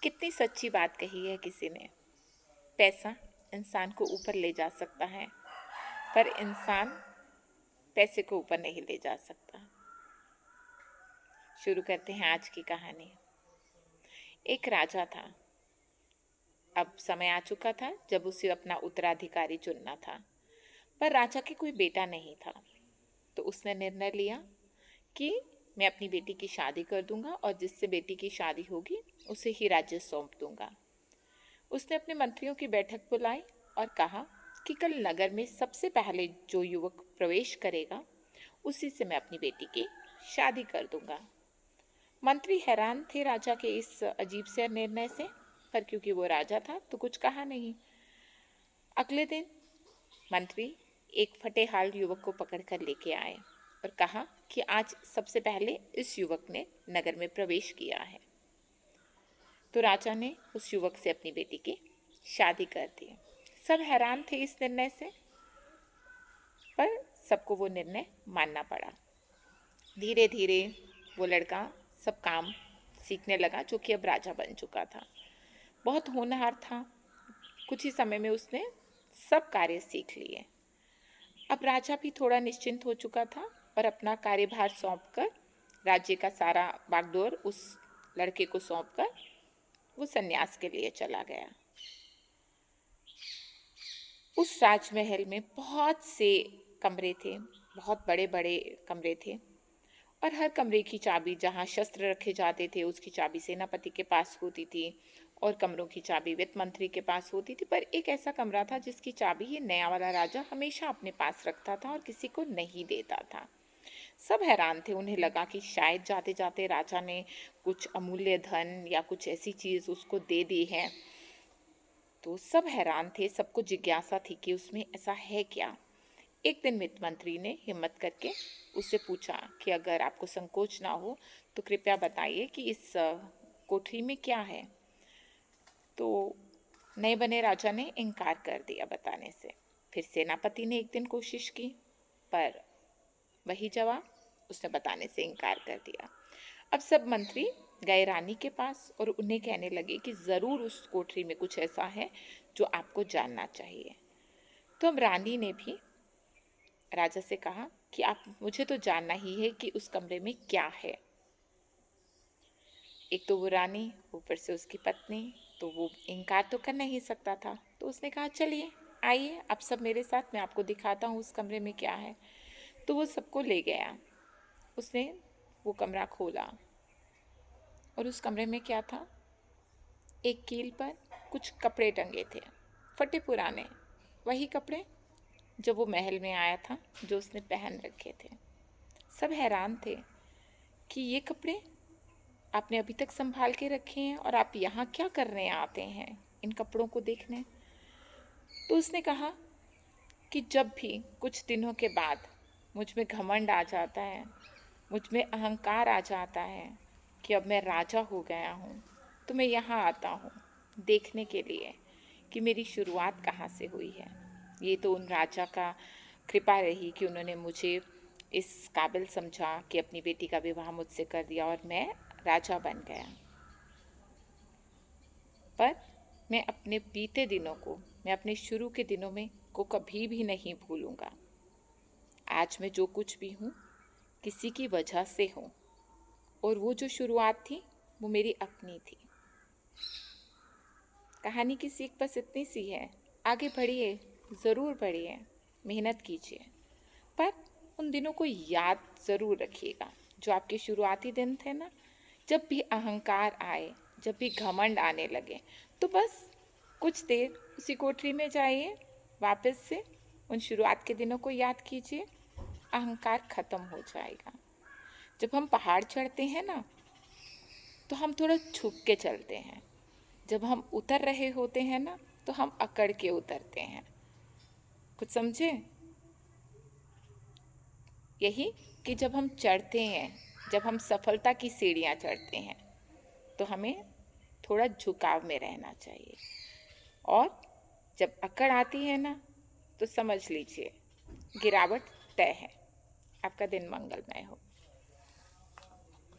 कितनी सच्ची बात कही है किसी ने। पैसा इंसान को ऊपर ले जा सकता है, पर इंसान पैसे को ऊपर नहीं ले जा सकता। शुरू करते हैं आज की कहानी। एक राजा था। अब समय आ चुका था जब उसे अपना उत्तराधिकारी चुनना था, पर राजा के कोई बेटा नहीं था। तो उसने निर्णय लिया कि मैं अपनी बेटी की शादी कर दूंगा और जिससे बेटी की शादी होगी उसे ही राज्य सौंप दूंगा। उसने अपने मंत्रियों की बैठक बुलाई और कहा कि कल नगर में सबसे पहले जो युवक प्रवेश करेगा उसी से मैं अपनी बेटी की शादी कर दूंगा। मंत्री हैरान थे राजा के इस अजीब से निर्णय से, पर क्योंकि वो राजा था तो कुछ कहा नहीं। अगले दिन मंत्री एक फटेहाल युवक को पकड़कर लेके आए और कहा कि आज सबसे पहले इस युवक ने नगर में प्रवेश किया है। तो राजा ने उस युवक से अपनी बेटी की शादी कर दी। सब हैरान थे इस निर्णय से, पर सबको वो निर्णय मानना पड़ा। धीरे धीरे वो लड़का सब काम सीखने लगा, जो कि अब राजा बन चुका था। बहुत होनहार था। कुछ ही समय में उसने सब कार्य सीख लिए। अब राजा भी थोड़ा निश्चिंत हो चुका था और अपना कार्यभार सौंपकर, राज्य का सारा बागडोर उस लड़के को सौंपकर वो सन्यास के लिए चला गया। उस राजमहल में बहुत से कमरे थे, बहुत बड़े बड़े कमरे थे, और हर कमरे की चाबी, जहाँ शस्त्र रखे जाते थे उसकी चाबी सेनापति के पास होती थी और कमरों की चाबी वित्त मंत्री के पास होती थी। पर एक ऐसा कमरा था जिसकी चाबी ये नया वाला राजा हमेशा अपने पास रखता था और किसी को नहीं देता था। सब हैरान थे। उन्हें लगा कि शायद जाते जाते राजा ने कुछ अमूल्य धन या कुछ ऐसी चीज़ उसको दे दी है। तो सब हैरान थे, सबको जिज्ञासा थी कि उसमें ऐसा है क्या। एक दिन वित्त मंत्री ने हिम्मत करके उससे पूछा कि अगर आपको संकोच ना हो तो कृपया बताइए कि इस कोठरी में क्या है। तो नए बने राजा ने इनकार कर दिया बताने से। फिर सेनापति ने एक दिन कोशिश की, पर वही जवाब, उसने बताने से इनकार कर दिया। अब सब मंत्री गए रानी के पास और उन्हें कहने लगे कि ज़रूर उस कोठरी में कुछ ऐसा है जो आपको जानना चाहिए। तो अब रानी ने भी राजा से कहा कि आप, मुझे तो जानना ही है कि उस कमरे में क्या है। एक तो वो रानी, ऊपर से उसकी पत्नी, तो वो इनकार तो कर नहीं सकता था। तो उसने कहा चलिए आइए आप सब मेरे साथ, मैं आपको दिखाता हूँ उस कमरे में क्या है। तो वो सबको ले गया। उसने वो कमरा खोला और उस कमरे में क्या था, एक कील पर कुछ कपड़े टंगे थे, फटे पुराने, वही कपड़े जो वो महल में आया था, जो उसने पहन रखे थे। सब हैरान थे कि ये कपड़े आपने अभी तक संभाल के रखे हैं और आप यहाँ क्या करने आते हैं इन कपड़ों को देखने। तो उसने कहा कि जब भी कुछ दिनों के बाद मुझ में घमंड आ जाता है, मुझ में अहंकार आ जाता है कि अब मैं राजा हो गया हूँ, तो मैं यहाँ आता हूँ देखने के लिए कि मेरी शुरुआत कहाँ से हुई है। ये तो उन राजा का कृपा रही कि उन्होंने मुझे इस काबिल समझा कि अपनी बेटी का विवाह मुझसे कर दिया और मैं राजा बन गया। पर मैं अपने बीते दिनों को, मैं अपने शुरू के दिनों में को कभी भी नहीं भूलूंगा। आज मैं जो कुछ भी हूँ किसी की वजह से हूँ, और वो जो शुरुआत थी वो मेरी अपनी थी। कहानी की सीख बस इतनी सी है, आगे बढ़िए, ज़रूर बढ़िए, मेहनत कीजिए, पर उन दिनों को याद ज़रूर रखिएगा जो आपके शुरुआती दिन थे ना। जब भी अहंकार आए, जब भी घमंड आने लगे, तो बस कुछ देर उसी कोठरी में जाइए, वापस से उन शुरुआत के दिनों को याद कीजिए, अहंकार ख़त्म हो जाएगा। जब हम पहाड़ चढ़ते हैं ना, तो हम थोड़ा छुप के चलते हैं। जब हम उतर रहे होते हैं ना, तो हम अकड़ के उतरते हैं। कुछ समझे? यही कि जब हम चढ़ते हैं, जब हम सफलता की सीढ़ियाँ चढ़ते हैं, तो हमें थोड़ा झुकाव में रहना चाहिए, और जब अकड़ आती है ना, तो समझ लीजिए गिरावट तय है। आपका दिन मंगलमय हो।